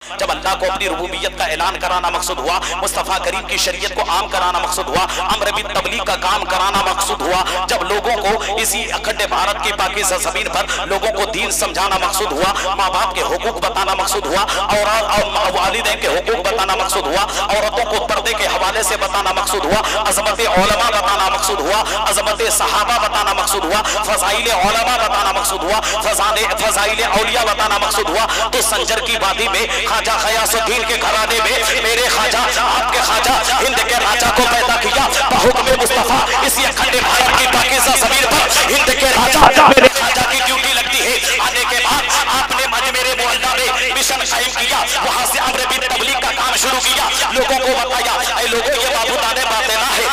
जब अल्लाह को अपनी रुबूबियत का ऐलान कराना मकसूद हुआ, मुस्तफ़ा करीम की शरीयत को आम कराना मकसूद हुआ, अम्र बिल तबलीग का काम कराना मकसूद हुआ, जब लोगों को इसी अखंड भारत की पाकीज़ा ज़मीन पर लोगों को दीन समझाना मकसूद हुआ, माँ बाप के हुकूक बताना मकसूद हुआ और वालिदैन के हुकूक बताना मकसूद हुआ, औरतों को पर्दे के हवाले से बताना मकसूद हुआ, अज़मत उलमा बताना मकसूद हुआ, अज़मत सहाबा बताना मकसूद हुआ, फ़ज़ाइल उलमा बताना मकसूद हुआ, फ़ज़ाइल औलिया बताना मकसूद हुआ, तो संजर की वादी में ख्वाजा ग़यासुद्दीन के घराने में मेरे ख्वाजा आपके ख्वाजा हिंद के राजा को पैदा किया बहुक्म मुस्तफ़ा। इसी अखंड भारत की पाकीज़ा ज़मीन पर हिंद के राजा मेरे ख्वाजा की ड्यूटी लगती है। आने के बाद आपने अजमेर मोहल्ला में मिशन कायम किया, वहां से अम्र बिल तबलीग का काम शुरू किया, लोगों को बताया ऐ लोगों ये बाबूदाने बात लेना है,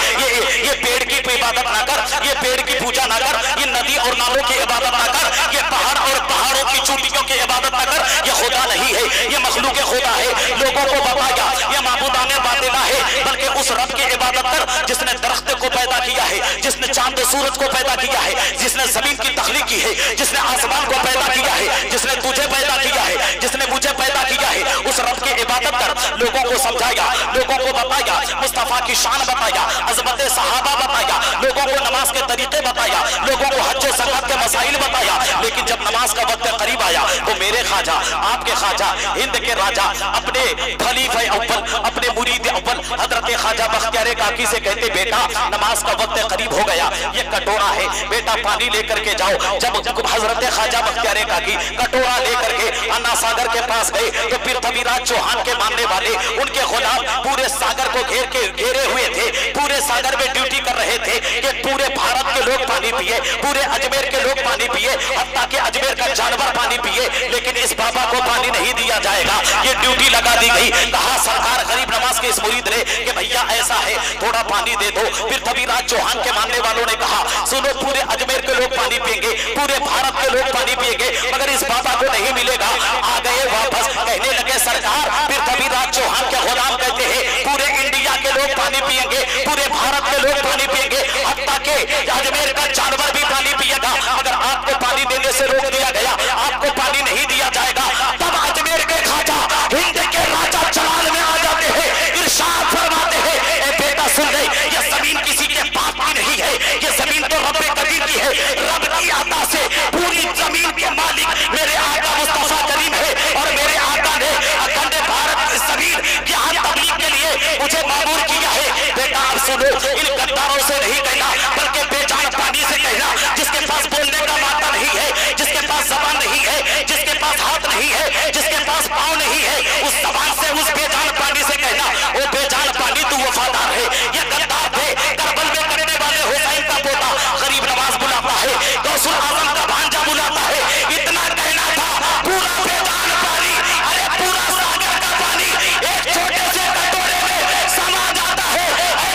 ये पेड़ की इबादत ना कर, ये पेड़ की पूजा ना कर, ये नदी और नालों की इबादत ना कर, ये पहाड़ और पहाड़ों की चोटियों की इबादत ना कर, ये खुदा नहीं है, ये मखलूक खुदा है। लोगों को बताया ये माबूदाने बातें ना है, बल्कि उस रब की इबादत कर जिसने दरख्त को पैदा किया है, जिसने चांद सूरज को पैदा किया है, जिसने जमीन की तख्लीक की है, जिसने आसमान को पैदा किया है, जिसने तुझे पैदा किया है, जिसने मुझे पैदा किया है, उस रब की इबादत कर। लोगों को समझाया, लोगों को बताया, मुस्तफ़ा की शान बताया, अज़मत सहाबा बताया, लोगों को नमाज के तरीके बताया, लोगों को हज और ज़कात के मसाइल बताया। लेकिन जब नमाज का वक्त करीब आया तो मेरे ख्वाजा आपके ख्वाजा हिंद के राजा अपने खलीफे अव्वल अपने मुरीद अव्वल हजरत ख्वाजा बख्तियार काकी से कहते बेटा नमाज का वक्त करीब हो गया, ये कटोरा है बेटा पानी लेकर के जाओ। जब हजरत ख्वाजा बख्तियार काकी कटोरा लेकर के अन्ना सागर के पास गए तो फिर पृथ्वीराज चौहान के मानने वाले उनके गुलाम पूरे सागर को घेरे हुए थे, पूरे सागर में ड्यूटी कर रहे थे कि पूरे भारत के लोग पानी पिए, पूरे अजमेर के लोग पानी पिए, हत्ता के अजमेर का जानवर पानी पिए, लेकिन इस बाबा को पानी नहीं दिया जाएगा। ये ड्यूटी लगा दी गई। कहा सरकार गरीब नवाज के इस मुरीद ने कि भैया ऐसा है थोड़ा पानी दे दो। फिर पृथ्वीराज चौहान के मानने वालों ने कहा सुनो पूरे अजमेर के लोग पानी पिएंगे, पूरे भारत के लोग पानी पिएंगे, मगर इस बाबा को नहीं मिलेगा। आ गए वापस, कहने लगे सरकार फिर पृथ्वीराज चौहान के गुलाम कहते हैं पूरे इंडिया के लोग पानी पिएंगे, पूरे भारत के लोग पानी पिएंगे, हत्ता के अजमेर का जानवर भी पानी पिएगा, मगर आपको पानी देने से रोक दिया गया, आपको पानी नहीं दिया जाएगा। तब अजमेर के ख्वाजा हिंद के राजा चलान में आ जाते हैं, इरशाद फरमाते हैं ए बेटा सुन ले, ये जमीन किसी के बाप की नहीं है, ये जमीन तो रब करीम की है। रब की अता से पूरी जमीन के मालिक मेरे आका मुस्तफा करीम है और मेरे आका ने अखंड भारत की जमीन की तबलीग के लिए मुझे मामूर किया है। बेटा आप सुनो, इन गद्दारों से नहीं कहना बल्कि बेजान पानी से कहना, जिसके पास बोलने का माता नहीं है, जिसके पास जबान नहीं है, जिसके पास हाथ नहीं है, जिसके पास पाँव नहीं है, उस जबान से उस बेजान पानी से कहना वो बेजान पानी तू वफादार है। ये गद्दार थे करबल में करने वाले हुसैन का पोता गरीब नवाज बुलाता है, गौसुल आजम का भांजा बुलाता है। इतना कहना था पूरा बेजान पानी, अरे पूरा सागर का पानी एक छोटे से कटोरे में समा जाता है।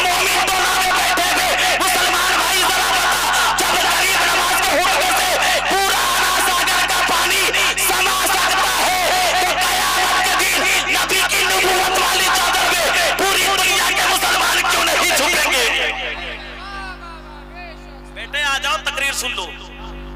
मोमिन दोनों में बैठे हुए मुसलमान भाई जरा बता, जब गरीब नवाज के हुक्म से पूरा सागर का पानी समा सकता है तो कयामत के दिन नबी की नबूवत वाली चादर में पूरी दुनिया के मुसलमान क्यों नहीं छुपेंगे। बेटे आ जाओ तकरीर सुन लो,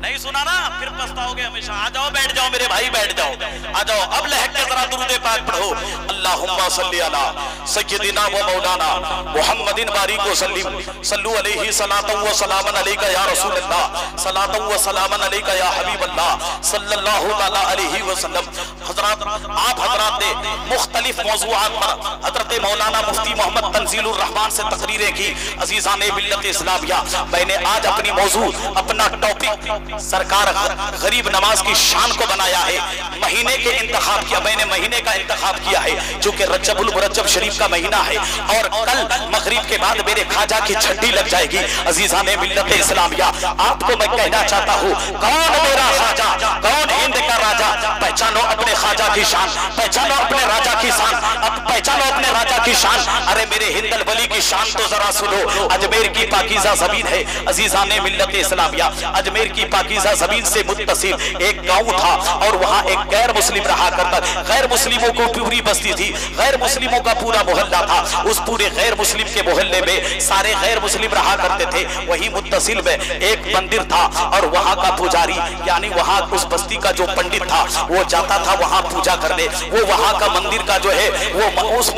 नहीं सुना ना फिर पछताओगे हमेशा। आ जाओ बैठ जाओ मेरे भाई बैठ जाओ, आ जाओ अब लहक के जरा दुरूद पाक पढ़ो। अल्लाहुम्मा सल्ली अला सय्यदिना व मौलाना मुहम्मदिन बारिक व सल्लिम सल्लू अलैहि सलातन व सलामन अलैका या रसूल अल्लाह सलातन व सलामन अलैका या हबीब अल्लाह सल्लल्लाहु तआला अलैहि वसल्लम। हजरत आप हजरात ने मुख्तलिफ मौज़ूआत पर हजरत मौलाना मुफ्ती मोहम्मद तंजीलुर रहमान से तकरीरें की। अजीज़ाने मिल्लत इस्लामिया, मैंने आज अपनी मौजू अपना टॉपिक सरकार गरीब नवाज की शान को बनाया है। महीने के इंतखाब किया, मैंने महीने का इंतखाब किया है चूंकि रजबुल मुरज्जब शरीफ का महीना है और कल मगरिब के बाद मेरे ख्वाजा की छठी लग जाएगी। अजीज़ाने मिल्लत इस्लामिया, आपको मैं कहना चाहता हूँ कौन मेरा ख्वाजा, कौन हिंद का राजा। पहचानो अपने ख्वाजा की शान, पहचानो अपने राजा की शान, अब पहचानो अपने राजा की शान। अरे मेरे हिंदल वली की शान तो जरा सुनो। अजमेर की पाकीज़ा ज़मीन है अजीज़ाने मिल्लत इस्लामिया, अजमेर की पाकीज़ा ज़मीन से मुत्तसिल एक गांव था और वहाँ एक गैर मुस्लिम रहा करता। गैर मुस्लिमों को पूरी बस्ती थी, गैर मुस्लिमों का पूरा मोहल्ला था। उस पूरे गैर मुस्लिम के मोहल्ले में सारे गैर मुस्लिम रहा करते थे। वही मुत्तसिल में एक मंदिर था और वहाँ का पुजारी यानी वहाँ उस बस्ती का जो पंडित था वो जाता था वहां पूजा कर ले। वो वहां का मंदिर का जो है वो उस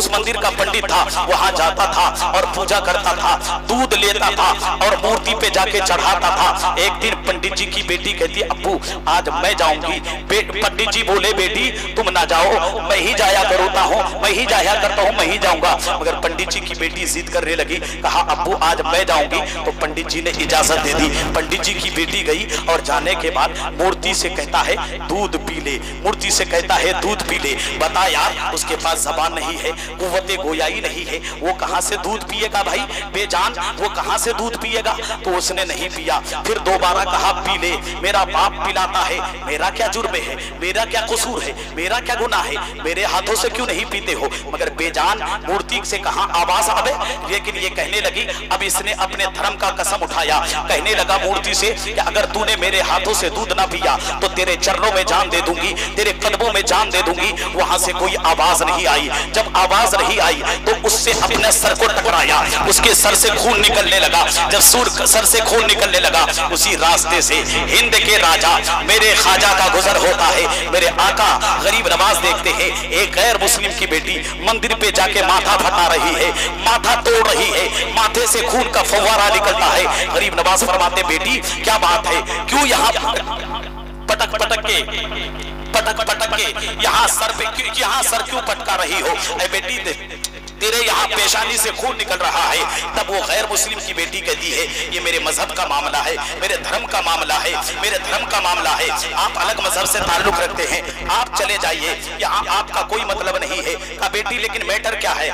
मंदिर का पंडित था, वहां जाता था और पूजा करता था, दूध लेता था और मूर्ति पे जाके चढ़ाता था। एक दिन पंडित जी की बेटी कहती अब्बू आज मैं जाऊंगी। पंडित जी बोले बेटी तुम ना जाओ, मैं ही जाया करता हूँ, मैं ही जाया करता हूँ, मैं ही जाऊंगा। मगर पंडित जी की बेटी जिद करने लगी, कहा अब्बू आज मैं जाऊंगी। तो पंडित जी ने इजाजत दे दी। पंडित जी की बेटी गई और जाने के बाद मूर्ति से कहता है दूध पी ले, मूर्ति से कहता है दूध पी ले। बता यार उसके पास जबान नहीं है, कुव्वते गोयाई नहीं है, वो कहां से दूध पिएगा भाई बेजान, वो कहां से दूध पिएगा। तो उसने नहीं पिया। फिर दोबारा कहा पी ले, मेरा बाप पिलाता है, मेरा क्या जुर्म है, मेरा क्या कसूर है, मेरा क्या गुनाह है, मेरे हाथों से क्यों नहीं पीते हो। मगर बेजान मूर्ति से कहा आवाज आवे। लेकिन ये कहने लगी, अब इसने अपने धर्म का कसम उठाया, कहने लगा मूर्ति से कि अगर तूने मेरे हाथों से दूध ना पिया तो तेरे चरणों में जान दे दूंगी, तेरे कदमों में जान दे दूंगी। वहां से कोई आवाज नहीं आई। जब आवाज नहीं आई तो उससे अपने सर को टकराया, उसके सर से खून निकलने लगा। जब सर से खून निकलने लगा, उसी रास्ते से हिंद के राजा मेरे ख्वाजा का गुजर होता है। मेरे आका गरीब नवाज देखते हैं एक गैर मुस्लिम की बेटी मंदिर पे जाके माथा फटा रही है, माथा तोड़ रही है, माथे से खून का फव्वारा निकलता है। गरीब नवाज फरमाते बेटी क्या बात है, क्यों यहाँ पटक पटक के यहाँ सर क्यों पटका रही हो। ऐ बेटी तेरे यहाँ पेशानी से खून निकल रहा है। तब वो गैर मुस्लिम की बेटी कहती है ये मेरे मजहब का मामला है, मेरे धर्म का मामला है, मेरे धर्म का मामला है। आप अलग मजहब से ताल्लुक रखते हैं, आप चले जाइए, यहाँ आपका कोई मतलब नहीं है। कहा बेटी लेकिन मैटर क्या है,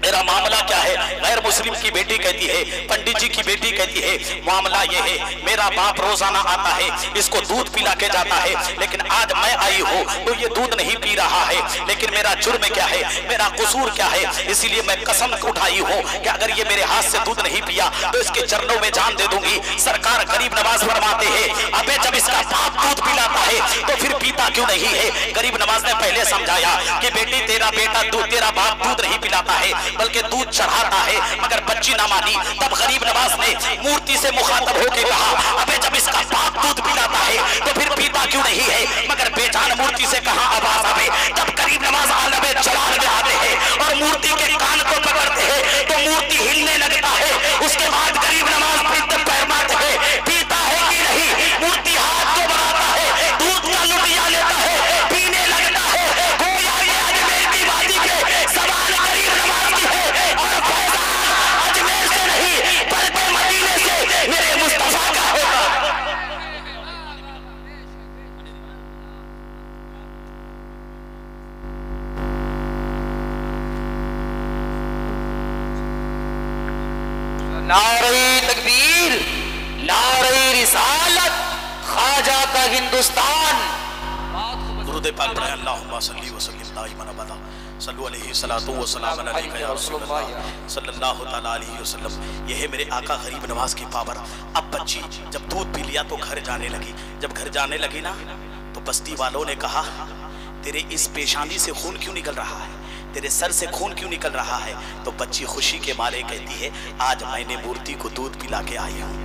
मेरा मामला क्या है। गैर मुस्लिम की बेटी कहती है, पंडित जी की बेटी कहती है मामला ये है मेरा बाप रोजाना आता है, इसको दूध पिला के जाता है, लेकिन आज मैं आई हूँ तो ये दूध नहीं पी रहा है। लेकिन मेरा जुर्म क्या है, मेरा कसूर क्या है, इसीलिए मैं कसम उठाई हूँ कि अगर ये मेरे हाथ से दूध नहीं पिया तो इसके चरणों में जान दे दूंगी। सरकार गरीब नवाज फरमाते हैं अबे जब इसका बाप दूध पिलाता है तो फिर पीता क्यों नहीं है। गरीब नवाज ने पहले समझाया कि बेटी तेरा बाप दूध नहीं पिलाता है बल्कि दूध चढ़ाता है, मगर बच्ची ना मानी। तब गरीब नवाज ने मूर्ति से मुखातब होकर कहा अबे जब इसका बाप दूध पिलाता है तो फिर पीता क्यों नहीं है। मगर बेजान मूर्ति से कहा आवाज आवे। जब गरीब नवाज आलमे जलाल में आते हैं और मूर्ति के कान को पकड़ते हैं तो मूर्ति हिलने लगता है। उसके बाद गरीब नवाज पैर मारते हैं, पीता है कि नहीं। मूर्ति हाथ को बढ़ाता है, दूध का लुटिया लेता है, पीने लगता है। गोया ये अजमेर की वादी पे सवाल गरीब नवाज की है और फैजान अजमेर से नहीं बल्कि मदीने से मेरे मुस्तफा का होगा। नारे तकबीर, नारे रिसालत, ख्वाजा का हिंदुस्तान। दुरूद पाक पढ़ें अल्लाहुम्मा सल्ली व सल्लिम दाइमन अबदा सल्लु अलैहि सलातु व सलाम अलैका या रसूलल्लाह सल्लल्लाहु तआला अलैहि वसल्लम। यह है मेरे आका गरीब नवाज की पावर। अब बच्ची जब दूध पी लिया तो घर जाने लगी। जब घर जाने लगी ना तो बस्ती वालों ने कहा तेरे इस पेशानी से खून क्यों निकल रहा है, तेरे सर से खून क्यों निकल रहा है। तो बच्ची खुशी के मारे कहती है आज मैंने मूर्ति को दूध पिला के आई हूँ,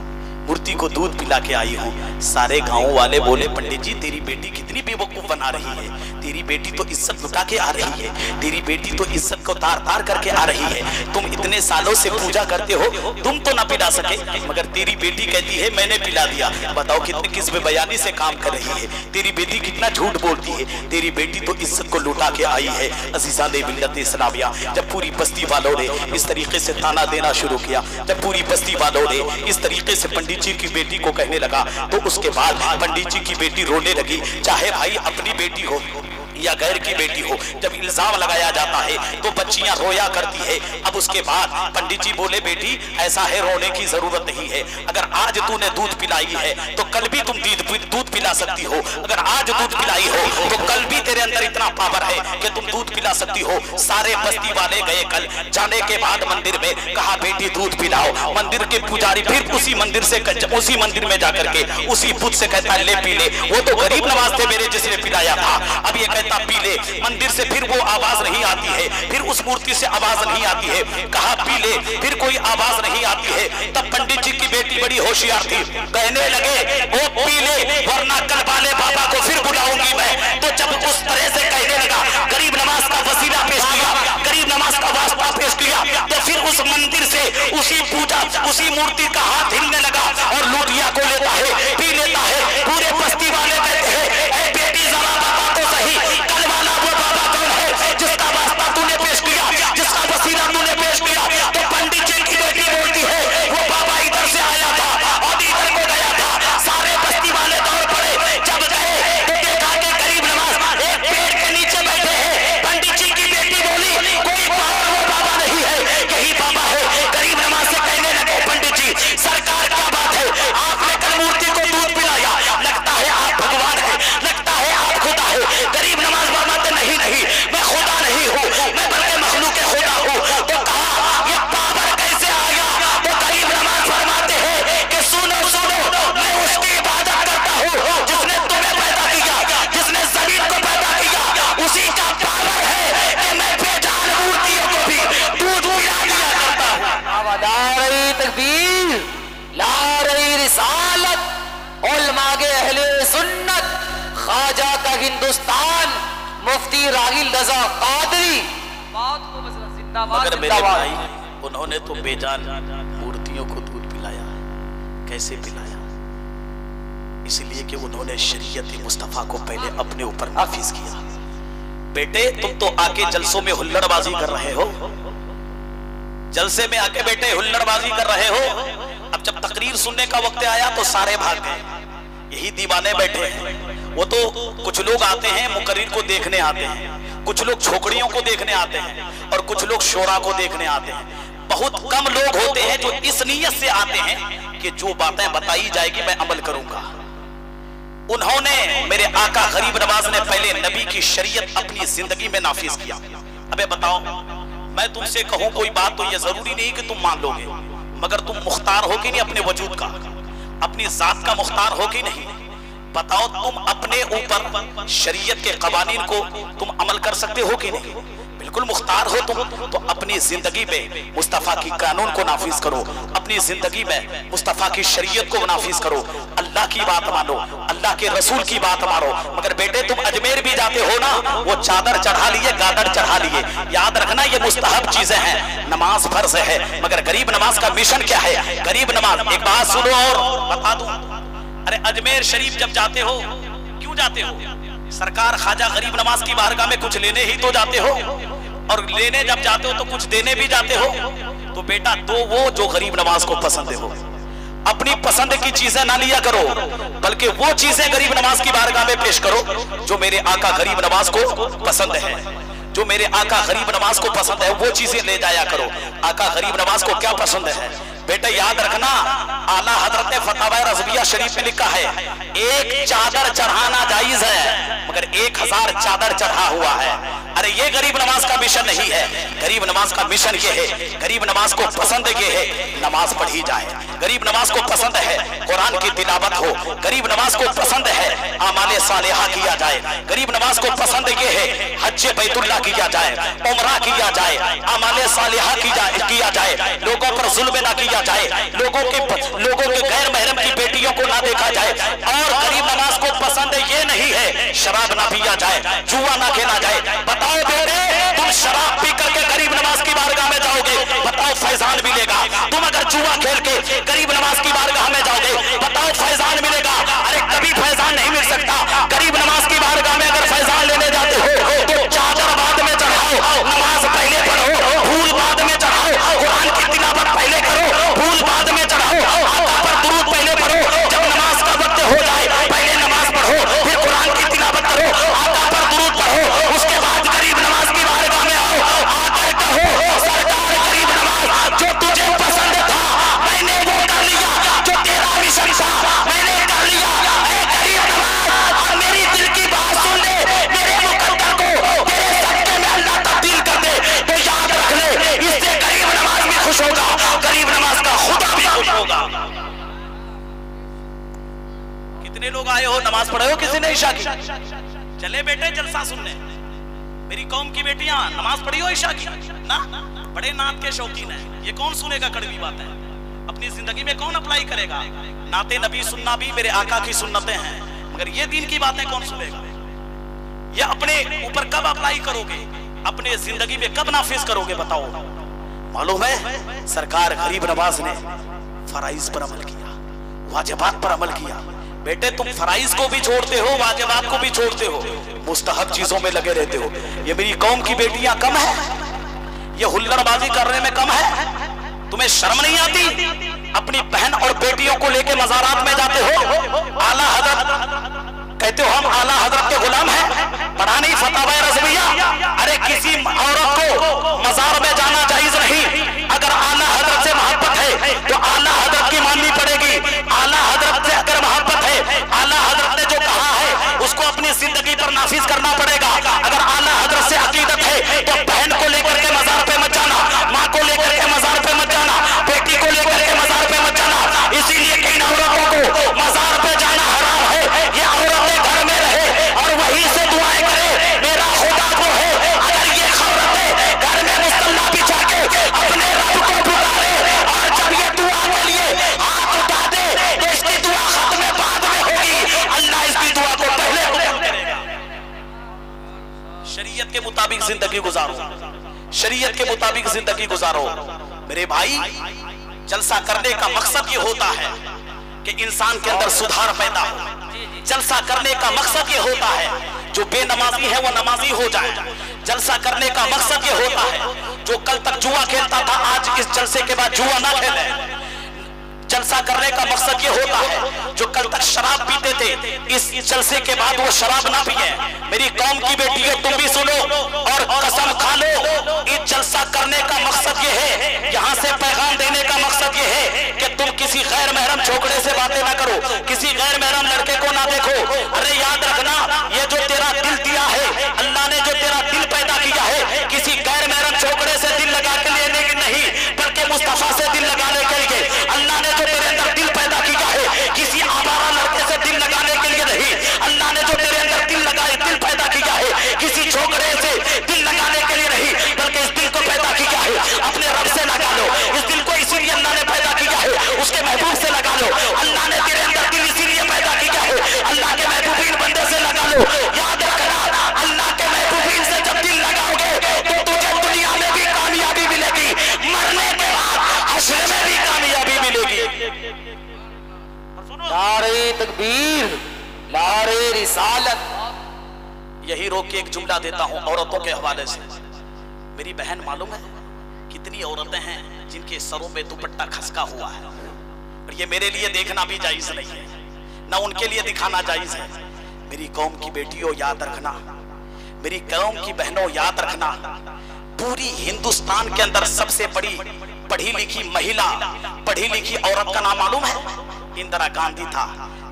मूर्ति को दूध पिला के आई हूँ। सारे गांव वाले बोले पंडित जी तेरी बेटी कितनी बेवकूफ बना रही है, तेरी बेटी तो इज्जत लुटा के आ रही है, तेरी बेटी तो इज्जत को तार तार करके आ रही है। तुम इतने सालों से पूजा करते हो, तुम तो ना पिला सके, मगर तेरी बेटी कहती है मैंने पिला दिया। बताओ कितनी किस बयानी से काम कर रही है, तेरी बेटी कितना झूठ बोलती है। तेरी बेटी तो इज्जत को लुटा के आई है। अजीज़ान मिल्लत इस्लामिया, जब पूरी बस्ती वालों ने इस तरीके से ताना देना शुरू किया, जब पूरी बस्ती वालों ने इस तरीके से पंडित जी की बेटी को कहने लगा, तो उसके बाद पंडित जी की बेटी रोने लगी। चाहे भाई अपनी बेटी हो या गैर की बेटी हो, जब इल्जाम लगाया जाता है तो बच्चियां रोया करती है। अब उसके बाद पंडित जी बोले बेटी ऐसा है रोने की जरूरत नहीं है, अगर आज तूने दूध पिलाई है तो कल भी तुम दूध पिला सकती हो। अगर आज दूध पिलाई हो तो कल भी तेरे अंदर इतना पावर है कि तुम दूध पिला सकती हो। सारे बस्ती वाले गए। कल जाने के बाद मंदिर में कहा बेटी दूध पिलाओ। मंदिर के पुजारी फिर उसी मंदिर में जाकर के उसी बुत से कहता है ले पी ले, वो तो गरीब नवाज थे मेरे जिसने पिलाया था। अब ये कहते कहता पी ले। मंदिर से फिर वो आवाज नहीं आती है, फिर उस मूर्ति से आवाज नहीं आती है, कहा पी ले, फिर कोई आवाज नहीं आती है। तब पंडित जी की बेटी बड़ी होशियार थी, कहने लगे वो पी ले वरना कल वाले बाबा को फिर बुलाऊंगी मैं। तो जब उस तरह से कहने लगा, गरीब नवाज का वसीला पेश किया, गरीब नवाज का वास्ता पेश किया, तो फिर उस मंदिर से उसी पूजा उसी मूर्ति का हाथ हिलने लगा और लूटिया को लेता है, पी लेता है। पूरे बस्ती वाले कहते हैं ए बेटी जरा बता तो सही, कल वाला वो बाबा कौन है जिसका वास्ता तूने पेश किया, जिसका वसीला तूने पेश किया। तो पंडित जी की बेटी बोलती है वो बाबा इधर से आया था और इधर को गया था। सारे बस्ती वाले दौड़ पड़े, जब गए तो देखा कि गरीब नवाज एक पेड़ के नीचे बैठे हैं। पंडित जी की बेटी बोली कोई और वो बाबा नहीं है, यही बाबा है। गरीब नवाज से कहने लगे पंडित जी सरकार क्या बात है, आपने कल मूर्ति को दूध पिलाया, लगता है आप भगवान है, लगता है आप खुदा है। गरीब नवाज फरमाते नहीं नहीं मैं खुदा नहीं हूँ, मैं बल्कि मखलूक खुदा हूँ। तो कहा ये पावर कैसे आ गया? तो गरीब नवाज फरमाते हैं कि सुनो सुनो मैं उसकी इबादत करता हूँ जिसने तुम्हें पैदा किया, जिसने जमीन को पैदा किया, उसी का पावर है कि मैं बेजान मूर्तियों को भी दूध पिला दिया करता हूँ। नारे तकबीर, नारे रिसालत, उलमाए अहले सुन्नत, ख्वाजा का हिंदुस्तान, मुफ्ती रागिल रजा कादरी, बहुत खूब जिंदाबाद मगर मेरे जिंदाबाद। भाई उन्होंने तो बेजान मूर्तियों को दूध पिलाया है। कैसे पिलाया? इसलिए कि उन्होंने शरीयत मुस्तफा को पहले अपने ऊपर नाफिज किया। बेटे तुम तो आके जलसों में हुल्लड़बाजी कर रहे हो, जलसे में आके बेटे हुल्लड़बाजी कर रहे हो। अब जब तकरीर सुनने का वक्त आया तो सारे भाग गए, यही दीवाने बैठे हैं। वो तो कुछ लोग आते हैं मुकर्रिर को देखने आते हैं, कुछ लोग छोकरियों को देखने आते हैं और कुछ लोग शोरा को देखने आते हैं। बहुत कम लोग होते हैं जो इस नीयत से आते हैं कि जो बातें बताई जाएगी मैं अमल करूंगा। उन्होंने मेरे आका गरीब नवाज ने पहले नबी की शरीयत अपनी जिंदगी में नाफिज किया। अबे बताओ मैं तुमसे कहूं कोई बात तो ये जरूरी नहीं कि तुम मान लोगे, मगर तुम मुख्तार हो कि नहीं अपने वजूद का, अपनी जात का मुख्तार हो कि नहीं? बताओ तुम अपने ऊपर शरीयत के कवानीन को तुम अमल कर सकते हो कि नहीं? बिल्कुल मुख्तार हो तुम। तो अपनी जिंदगी में मुस्तफा की कानून को नाफिज करो, अपनी जिंदगी में मुस्तफा की शरीयत को नाफिज करो, अल्लाह की बात मानो, अल्लाह के रसूल की बात मानो। मगर बेटे तुम अजमेर भी जाते हो ना, वो चादर चढ़ा लिए, गादर चढ़ा लिए। याद रखना ये मुस्तहब चीजें हैं, नमाज फर्ज है, मगर गरीब नमाज का मिशन क्या है? गरीब नमाज, एक बात सुनो और बता दूं, अरे अजमेर शरीफ जब जाते हो क्यों जाते हो? सरकार ख्वाजा गरीब नवाज की बारगाह में कुछ लेने ही तो जाते हो, और लेने जब जाते हो तो कुछ देने भी जाते हो। तो बेटा दो वो जो गरीब नवाज को पसंद हो। अपनी पसंद की चीजें ना लिया करो, बल्कि वो चीजें गरीब नवाज की बारगाह में पेश करो जो मेरे आका गरीब नवाज को पसंद है। जो मेरे आका गरीब नवाज को पसंद है वो चीजें ले जाया करो। आका गरीब नवाज को क्या पसंद है? बेटा याद रखना, आला हजरत ने फतवा रज़विया शरीफ में लिखा है एक चादर चढ़ाना जायज है, मगर 1000 चादर चढ़ा हुआ है। अरे ये गरीब नवाज का मिशन नहीं है। गरीब नवाज का मिशन ये है, गरीब नवाज को पसंद ये है नमाज पढ़ी जाए, गरीब नवाज को पसंद है कुरान की तिलावत हो, गरीब नवाज को पसंद है आमाले सालेहा किया जाए, गरीब नवाज को पसंद ये है हज्जे बैतुल्लाह किया जाए, उमरा किया जाए, आमाले सालेहा किया जाए, लोगों पर जुल्म ना किया जाए, लोगों के गैर महरम की बेटियों को ना देखा जाए। और गरीब नवाज को पसंद ये नहीं है शराब ना पिया जाए, जुआ ना खेला जाए। बताओ बेटे तुम शराब पी करके गरीब नवाज की बारगाह में जाओगे, बताओ फैजान मिलेगा? तुम अगर जुआ खेल के गरीब नवाज की बारगाह में जाओगे, बताओ फैजान मिलेगा? अरे कभी फैजान नहीं मिल सकता। गरीब नवाज की बारगाह में अगर फैजान लेने जाते हो तो चादर बाद में चढ़ाओ, नमाज पहले पढ़ो, फूल बाद में चढ़ाओ, कुरान की तिलावत पहले करो, फूल बाद में चढ़ाओ, आका पर दुरूद पहले पढ़ो। जब नमाज का वक्त हो जाए पहले नमाज पढ़ो, फिर कुरान की तिलावत करो, आका पर दुरूद पढ़ो, उसके बाद गरीब नवाज की बारगाह में आओ, आकर कहो सरकार गरीब नवाज जो तुझे पसंद था मैंने वो कर लिया, जो तेरा मिशन था मैंने कर लिया। ऐ गरीब नवाज और मेरी दिल की बात सुन ले, मेरे मुकद्दर को तेरे सदके में अल्लाह तब्दील कर दे। तो याद रख ले इससे गरीब नवाज भी खुश होगा, गरीब नवाज का खुदा भी खुश होगा। कितने लोग आए हो नमाज पढ़े हो? किसी ने इशा की? चले बेटे जलसा सुनने। मेरी कौम की बेटियां नमाज पढ़ी हो ईशा की ना, बड़े नात के शौकीन है, ये कौन सुनेगा कड़वी बातें, अपनी जिंदगी में कौन अप्लाई करेगा। नाते नबी सुनना भी मेरे आका की सुन्नतें हैं, मगर ये दीन की बातें कौन सुनेगा। ये अपने ऊपर कब अप्लाई करोगे, अपने जिंदगी में कब नाफिज करोगे बताओ। मालूम है सरकार गरीब नवाज ने फराइज पर अमल किया, वाजिबात पर अमल किया। बेटे तुम फराइज को भी छोड़ते हो, वाजिबात को भी छोड़ते हो, मुस्तहब चीजों में लगे रहते हो। ये मेरी कौम की बेटियां कम है, ये हुल्लड़बाजी करने में कम है। तुम्हें शर्म नहीं आती, अपनी बहन और बेटियों को लेके मज़ारात में जाते हो। आला हजरत कहते हो हम आला हजरत के गुलाम हैं, पढ़ा नहीं फतवा रज़विया। अरे किसी औरत को मज़ार में जाना जायज नहीं। अगर आला हजरत से मोहब्बत है तो आला हजरत की माननी पड़ेगी। आला हजरत से अगर मोहब्बत है, आला हजरत ने जो कहा है उसको अपनी जिंदगी पर नाफिज करना पड़ेगा। अगर आला हजरत से अकीदत है तो बहन को लेकर के मज़ार पे मत जाना, माँ को लेकर के मज़ार पे मत जाना, बेटी को लेकर के मज़ार पे मत जाना। इसीलिए कई औरतों को मज़ार पे जाना हराम है। ये औरतें घर में रहे और वहीं से दुआएं करे, मेरा खुदा को है। अगर ये औरतें घर में मुसल्ला बिछा के अपने रब को पुकारे और जब ये दुआ के लिए हाथ उठा दे तो इसकी दुआ खत्म बाद में होगी, अल्लाह इसकी दुआ को पहले कबूल करेगा। शरीयत के मुताबिक जिंदगी गुजारो, शरीयत के मुताबिक जिंदगी गुजारो। मेरे भाई जलसा करने का मकसद ये होता है कि इंसान के अंदर सुधार पैदा हो। जलसा करने का मकसद ये होता है जो बेनमाजी है वो नमाजी हो जाए। जलसा करने का मकसद ये होता है जो कल तक जुआ खेलता था आज इस जलसे के बाद जुआ ना खेले। जलसा करने का मकसद ये होता है जो कल तक शराब पीते थे इस जलसे के बाद वो शराब ना पिए। मेरी कौम की बेटियों तुम भी सुनो और कसम खा लो, इस जलसा करने का मकसद ये है, यहाँ से पैगाम देने का मकसद ये है कि तुम किसी गैर महरम छोकरे से बातें ना करो, किसी गैर महरम लड़के को ना देखो। अरे याद रखना ये जो तेरा दिल दिया है, अल्लाह ने जो तेरा दिल पैदा किया है, किसी गैर महरम छोकरे से दिल लगा के लेने की नहीं बल्कि मुस्तफा से दिल लगाने के लिए। अल्लाह ने जो तेरे अंदर दिल पैदा किया है किसी आवारा लड़के से दिल लगाने के लिए नहीं। अल्लाह ने जो तेरे अंदर दिल पैदा किया है किसी छोकरे से दिल लगाने के लिए नहीं बल्कि इस दिल को पैदा किया है अपने रब से लगा लो। इस दिल को इसीलिए अल्लाह ने पैदा किया है उसके महबूब से लगा लो। अल्लाह ने तेरे अंदर दिल इसीलिए पैदा किया है अल्लाह के महबूबीन बंदे से लगा लो। याद रखना अल्लाह के महबूबीन से जब दिल लगाओगे तो तुझे दुनिया में भी कामयाबी मिलेगी, मरने के बाद हश्र में भी कामयाबी मिलेगी। नारे तकबीर, नारे रिसालत। यही रोक के एक जुमला देता हूं औरतों के हवाले से। मेरी बहन मालूम है कितनी औरतें हैं जिनके सरों में दुपट्टा खसका हुआ है और ये मेरे लिए देखना भी जायज नहीं है, ना उनके लिए दिखाना जायज है। मेरी कौम की बेटियों याद रखना, मेरी कौम की बहनों याद रखना, पूरी हिंदुस्तान के अंदर सबसे बड़ी पढ़ी लिखी महिला, पढ़ी लिखी औरत का नाम मालूम है? इंदिरा गांधी था,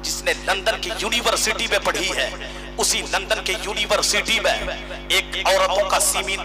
जिसने लंदन की यूनिवर्सिटी में पढ़ी है। उसी लंदन के यूनिवर्सिटी में एक औरतों का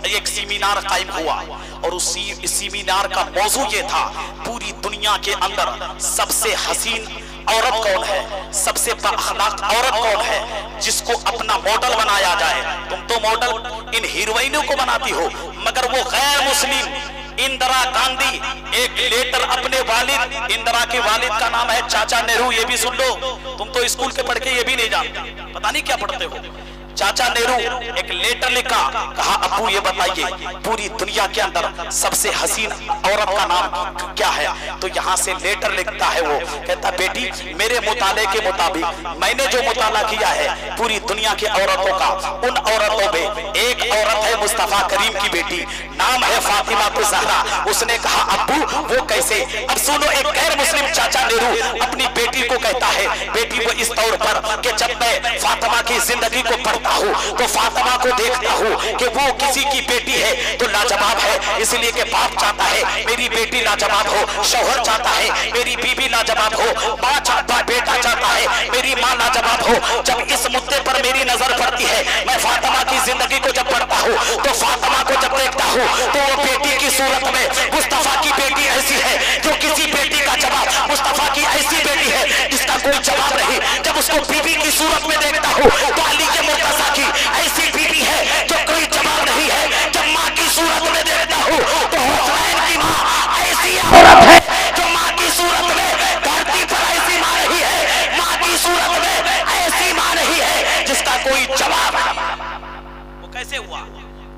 एक सेमिनार कायम हुआ और उस सेमिनार का मौजू ये था पूरी दुनिया के अंदर सबसे हसीन औरत कौन है, सबसे बाअखलाक औरत कौन है जिसको अपना मॉडल बनाया जाए। तुम तो मॉडल इन हीरोइनों को बनाती हो, मगर वो गैर मुस्लिम इंदिरा गांधी एक लेटर अपने वालिद, इंदिरा के वालिद का नाम है चाचा नेहरू, ये भी सुन लो। तुम तो स्कूल के पढ़ के ये भी नहीं जानते, पता नहीं क्या पढ़ते हो। चाचा नेहरू एक लेटर लिखा, कहा अब्बू ये बताइए पूरी दुनिया के अंदर सबसे हसीन औरत का नाम क्या है। तो यहाँ से लेटर लिखता है वो, कहता बेटी मेरे मुताले के मुताबिक मैंने जो मुताला किया है पूरी दुनिया की औरतों का, उन औरतों में एक औरत है मुस्तफा करीम की बेटी, नाम है फातिमा ज़हरा। उसने कहा अब्बू वो कैसे? अब सुनो, एक गैर मुस्लिम चाचा नेहरू अपनी बेटी को कहता है बेटी वो इस तौर पर कि जब मैं फातिमा की जिंदगी को पढ़ता हूँ तो फातिमा को देखता हूँ कि वो किसी की बेटी है तो लाजवाब है, इसलिए कि बाप चाहता है मेरी बेटी लाजवाब हो, शौहर चाहता है मेरी बीवी लाजवाब हो, माँ चाहता बेटा चाहता है मेरी माँ लाजवाब हो। जब इस मुद्दे पर मेरी नजर पड़ती है, मैं फातिमा की जिंदगी को जब पढ़ता हूँ तो फातिमा को जब देखता हूँ तो वो बेटी की सूरत में मुस्तफा की बेटी ऐसी है जो किसी बेटी का जवाब, मुस्तफा की ऐसी बेटी है जिसका कोई जवाब नहीं। जब उसको बीवी की सूरत में देखता हूँ तो अली के मुर्तज़ा की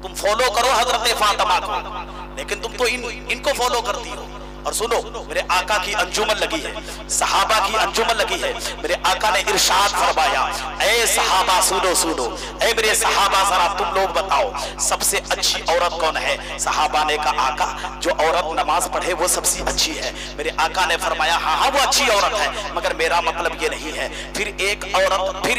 तुम फॉलो करो हजरत फातिमा को, लेकिन तुम तो इनको फॉलो करती हो। और सुनो, मेरे आका की अंजुमन लगी है, सहाबा की अंजुमन लगी है। मेरे आका ने इरशाद फरमाया, ए सहाबा सुनो सुनो, ए मेरे सहाबा जरा तुम लोग बताओ सबसे अच्छी औरत कौन है? सहाबा ने कहा आका जो औरत नमाज पढ़े वो सबसे अच्छी है। मेरे आका ने फरमाया हाँ हाँ वो अच्छी औरत है, मगर मेरा मतलब ये नहीं है। फिर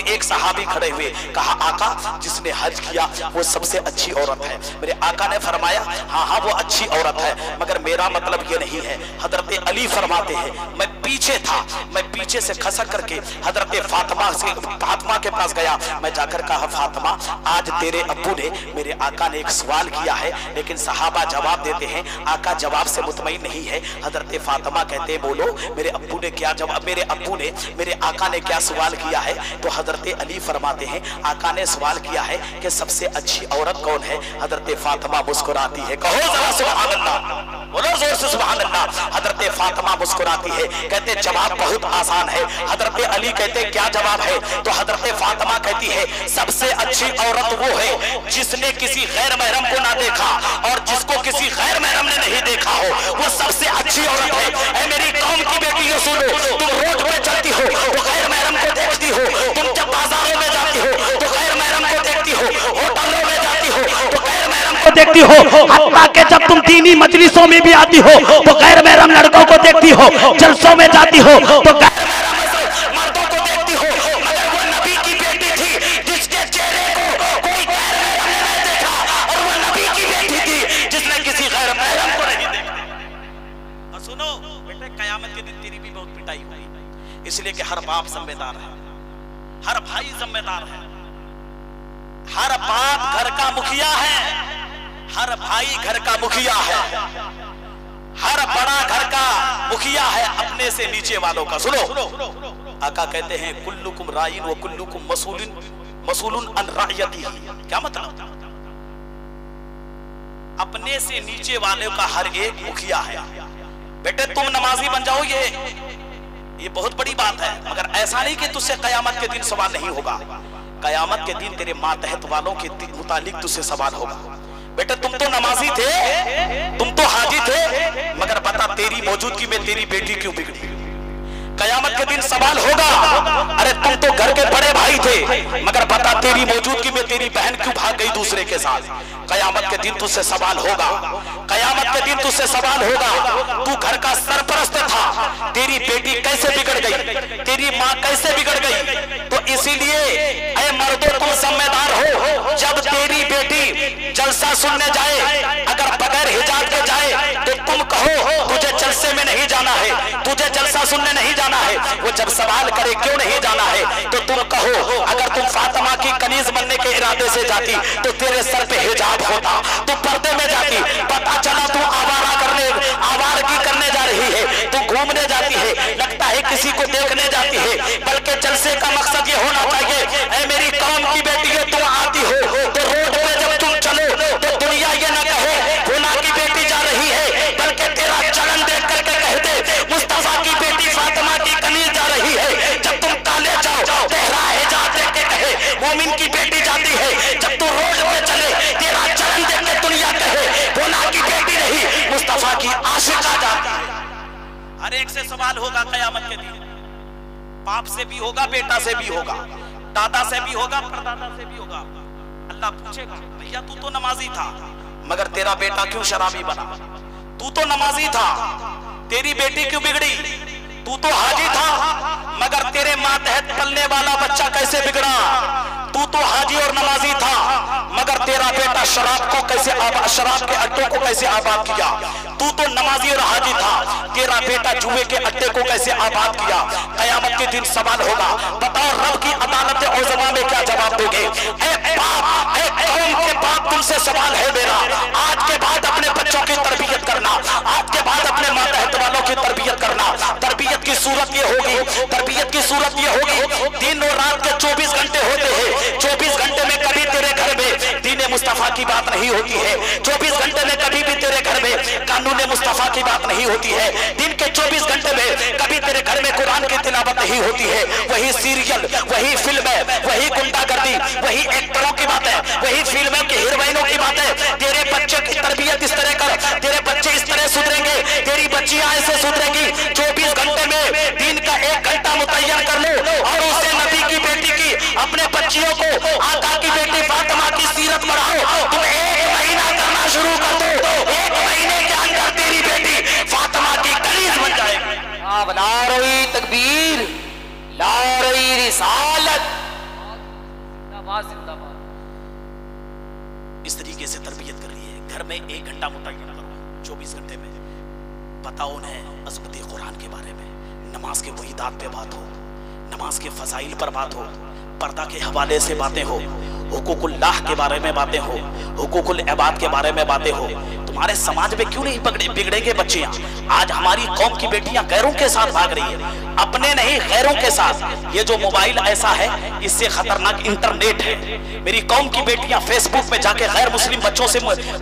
एक सहाबी खड़े हुए, कहा आका जिसने हज किया वो सबसे अच्छी औरत है। मेरे आका ने फरमाया हाँ हाँ वो अच्छी औरत है, मगर मेरा मतलब ये नहीं है। हजरत अली फरमाते हैं मैं पीछे था, मैं पीछे से खसक करके हजरत फातिमा के पास गया। मैं जाकर कहा फातिमा आज तेरे अब्बू ने, मेरे आका ने एक सवाल किया है, लेकिन सहाबा जवाब देते हैं आका जवाब से मुतमईन नहीं है। हजरत फातिमा कहते हैं बोलो मेरे अब्बू ने क्या जवाब, मेरे आका ने क्या सवाल किया है? तो हजरत अली फरमाते हैं आका ने सवाल किया है कि सबसे अच्छी औरत कौन है? हजरत फातिमा मुस्कुराती है, कहो जरा सुभान अल्लाह, बोलो जोर से सुभान अल्लाह। हजरत फातिमा मुस्कुराती है, कहते जवाब बहुत आसान है। हजरत अली कहते क्या जवाब है? तो हजरत फातिमा कहती है सबसे अच्छी औरत वो है जिसने किसी गैर महरम को ना देखा और जिसको किसी गैर महरम ने नहीं देखा हो, वो सबसे अच्छी औरत है। ऐ मेरी कौम की बेटियों सुनो, तुम रोड पे चलती हो तो गैर महरम को देखती हो, तुम जब बाजारों में जाती हो तो गैर महरम को देखती हो, होटलों में जाती हो तो गैर महरम को देखती हो, हत्ता के जब तुम दीनी मजलिसों में भी आती हो तो गैर महरम लड़कों को देखती हो, जलसों में जाती हो तो गैर महरम मर्दों को देखती हो। मगर वो नबी की बेटी थी जिसके चेहरे को कोई गैर महरम ने नहीं देखा, और वो नबी की बेटी थी जिसने किसी गैर महरम को नहीं देखा। और सुनो बेटे, कयामत के दिन तेरी भी बहुत पिटाई होगी, इसलिए कि हर बाप जिम्मेदार है, हर भाई जिम्मेदार है, हर बाप घर का मुखिया है, हर भाई घर का मुखिया है, हर बड़ा घर का मुखिया है अपने से नीचे वालों का। सुनो, आका कहते हैं कुल्लुकुम राइन व कुल्लुकुम मसूलुन अन रायतिही। क्या मतलब? अपने से नीचे वाले का हर एक मुखिया है। बेटे तुम नमाजी बन जाओ, ये बहुत बड़ी बात है, मगर ऐसा नहीं कि तुझसे कयामत के दिन सवाल नहीं होगा। कयामत के दिन तेरे मातहत वालों के मुतालिक तुझसे सवाल होगा। बेटे तुम तो नमाजी थे, तुम तो हाजी थे, मगर बता तेरी मौजूदगी में तेरी बेटी क्यों बिगड़ी? कयामत के दिन सवाल होगा। अरे तुम तो घर के बड़े भाई थे, मगर बता तेरी मौजूदगी में तेरी बहन क्यों भाग गई दूसरे के साथ? कयामत के दिन तुझसे सवाल होगा, कयामत के दिन तुझसे सवाल होगा। तू घर का सरपरस्त था, तेरी बेटी कैसे बिगड़ गई, तेरी माँ कैसे बिगड़ गई? तो इसीलिए ऐ मर्दों तुम जिम्मेदार हो। जब तेरी बेटी जलसा सुनने जाए, अगर बगैर हिजाब के जाए तो तुम कहो तुझे जलसे में नहीं जाना है, तुझे जलसा सुनने नहीं जाना है। वो जब सवाल करे क्यों नहीं जाना है तो तुम कहो अगर तुम फातिमा की कनीज बनने के इरादे से जाती तो तेरे सर पे हिजाब होता, तू पर्दे में जाती। पता चला तू आवारगी करने जा रही है, तू घूमने जाती है, लगता है किसी को देखने जाती है, बल्कि जलसे का मकसद ये होना चाहिए ऐ मेरी कौम की बेटियों तुम आती हो तो रोड पे जब तुम चलो तो दुनिया ये ना कहे गुना की बेटी जा रही है, बल्कि तेरा चलन देख करके कहते मुस्तफा की बेटी फातिमा की कनीज जा रही है। जब तुम काले जाओ तेरा हिजाब देख के कहे मोमिन की बेटी जाती है, जब तू रोड पे चले तेरा चलन देख के दुनिया कहे गुना की बेटी नहीं मुस्तफा की आशिका जाती है। हर एक से सवाल होगा कयामत के दिन, बाप से भी होगा, बेटा से भी होगा, दादा से भी होगा, परदादा से भी होगा। अल्लाह पूछेगा भैया तू तो नमाजी था, मगर तेरा बेटा क्यों शराबी बना? तू तो नमाजी था, तेरी बेटी क्यों बिगड़ी? तू तो हाजी था, मगर तेरे मातहत पलने वाला बच्चा कैसे बिगड़ा? तू तो हाजी और नमाजी था, मगर तेरा बेटा शराब के अड्डों को कैसे आबाद किया? तू तो नमाजी और हाजी था, तेरा बेटा जुए के अड्डे को कैसे आबाद किया? कयामत के दिन सवाल होगा। बताओ रब की अदालत औज़मा में क्या जवाब दोगे? ऐ बाप, ऐ कौम के बाप तुमसे सवाल है मेरा। आज के बाद अपने बच्चों की तरबियत करना, आज के बाद अपने मातहत वालों की तरबियत करना। तरबियत की सूरत ये होगी, तरबियत की सूरत ये होगी, दिन और रात के 24 घंटे होते हैं, 24 घंटे में कभी तेरे घर में दीन मुस्तफा की बात नहीं होती है, 24 घंटे में कभी भी तेरे घर में कानून मुस्तफा की बात नहीं होती है, दिन के 24 घंटे में कभी तेरे घर में कुरान की तिलावत नहीं होती है। वही सीरियल, वही फिल्में, वही गुंडागर्दी, वही एक्टरों की बातें, वही फिल्मों की हीरोइनों की बातें, बच्चियों को आका की बेटी फातिमा की सीरत पढ़ाओ। तुम 1 महीना करना शुरू कर दो, 1 महीने के अंदर तेरी बेटी फातिमा की कलीस बन जाएगी। अब नारे तकबीर, नारे रिसालत, जिंदाबाद जिंदाबाद। इस तरीके से तरबियत कर रही है। घर में 1 घंटा मुतय्यन करो 24 घंटे में। बताओ उन्हें अज़मत कुरान के बारे में, नमाज के वहीदात पे बात हो, नमाज के फजाइल पर बात हो, पर्दा के हवाले से बातें हो, हुकूकुल्लाह के बारे में बातें हो, हुकूकुल इबाद के बारे में बातें हो। तुम्हारे समाज में क्यों नहीं बिगड़ेंगे बच्चियां? आज हमारी कौम की बेटियां गैरों के साथ भाग रही है, अपने नहीं गैरों के साथ। ये जो मोबाइल ऐसा है, इससे खतरनाक इंटरनेट है। मेरी कौम की बेटियां फेसबुक में जाके गैर मुस्लिम बच्चों से,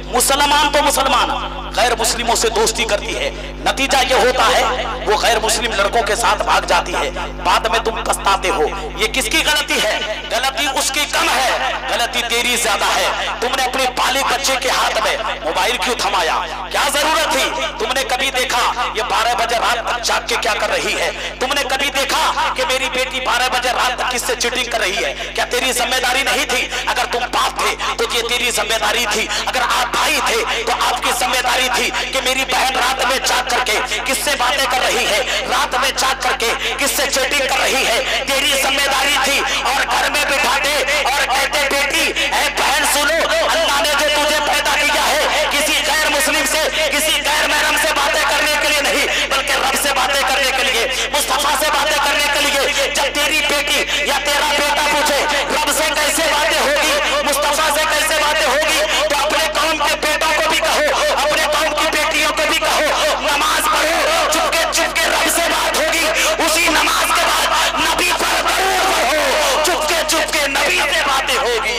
मुसलमान तो मुसलमान, गैर मुस्लिमों से दोस्ती करती है। नतीजा ये होता है वो गैर मुस्लिम लड़कों के साथ भाग जाती है। बाद में तुम पछताते हो। ये किसकी गलती है? गलती उसकी कम है, गलती तेरी ज्यादा है। तुमने अपने बालिग बच्चे के हाथ में मोबाइल क्यों थमाया? क्या जरूरत थी? तुमने कभी देखा ये 12 बजे रात तक जाग के क्या कर रही है? तुमने कभी देखा कि मेरी बेटी 12 बजे रात तक किससे चीटिंग कर रही है? क्या तेरी जिम्मेदारी नहीं थी? अगर तुम बाप थे तो ये तेरी जिम्मेदारी थी। अगर आप भाई थे तो आपकी जिम्मेदारी थी कि मेरी बहन रात में जाग करके किससे बातें कर रही है, रात में जाग करके किससे चीटिंग कर रही है, तेरी जिम्मेदारी थी। और घर में बिठा दे और कहते बेटी ऐ बहन सुनो, अल्लाह ने जो तुझे पैदा किया है किसी गैर मुस्लिम से, किसी गैर महरम से बातें करने के लिए नहीं, बल्कि रब से बातें करने के लिए, मुस्तफा से बातें करने के लिए। जब तेरी बेटी या तेरा बेटा पूछे रब से कैसे बातें होगी, मुस्तफा से कैसे बातें होगी, तो अपने कौम के बेटों को भी कहो, अपने कौम की बेटियों को भी कहो, नमाज पढ़ो, चुपके चुपके रब से बात होगी। उसी नमाज के बाद नबी पर दरूद पढ़ो, चुपके चुपके नबी से बातें होगी।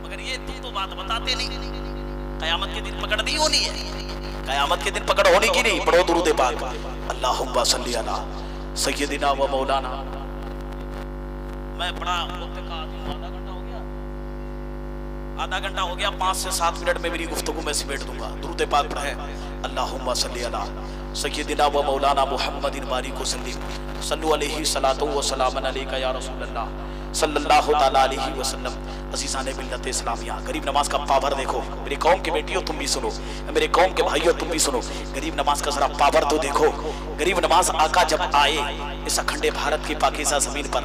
मगर ये तुम तो बात बताते नहीं। कयामत के दिन पकड़ नहीं होनी है, कयामत के दिन पकड़ होनी की नहीं। पढ़ो दुरूद पाक, अल्लाहुम्मा सल्ली अला सय्यदिना व मौलाना। मैं बड़ा वक्त का आदमी हूं, आधा घंटा हो गया, आधा घंटा हो गया। 5 से 7 मिनट में मेरी गुफ्तगू में समेट दूंगा। दुरूद पाक पढ़ें, अल्लाहुम्मा सल्ली अला सय्यदिना व मौलाना मुहम्मदिन बारिक वसल्लिम सल्लु अलैहि सलातु व सलामन अलैका या रसूलल्लाह सल्लल्लाहु तआला अलैहि वसल्लम। अज़ीज़ाने मिल्लत इस्लामिया, गरीब नमाज का पावर देखो। मेरी कौम के बेटियों तुम भी सुनो, मेरे कौम के भाइयों तुम भी सुनो। गरीब नमाज का जरा पावर तो देखो। गरीब नमाज आका जब आए इस अखंडे भारत की पाकीज़ा जमीन पर,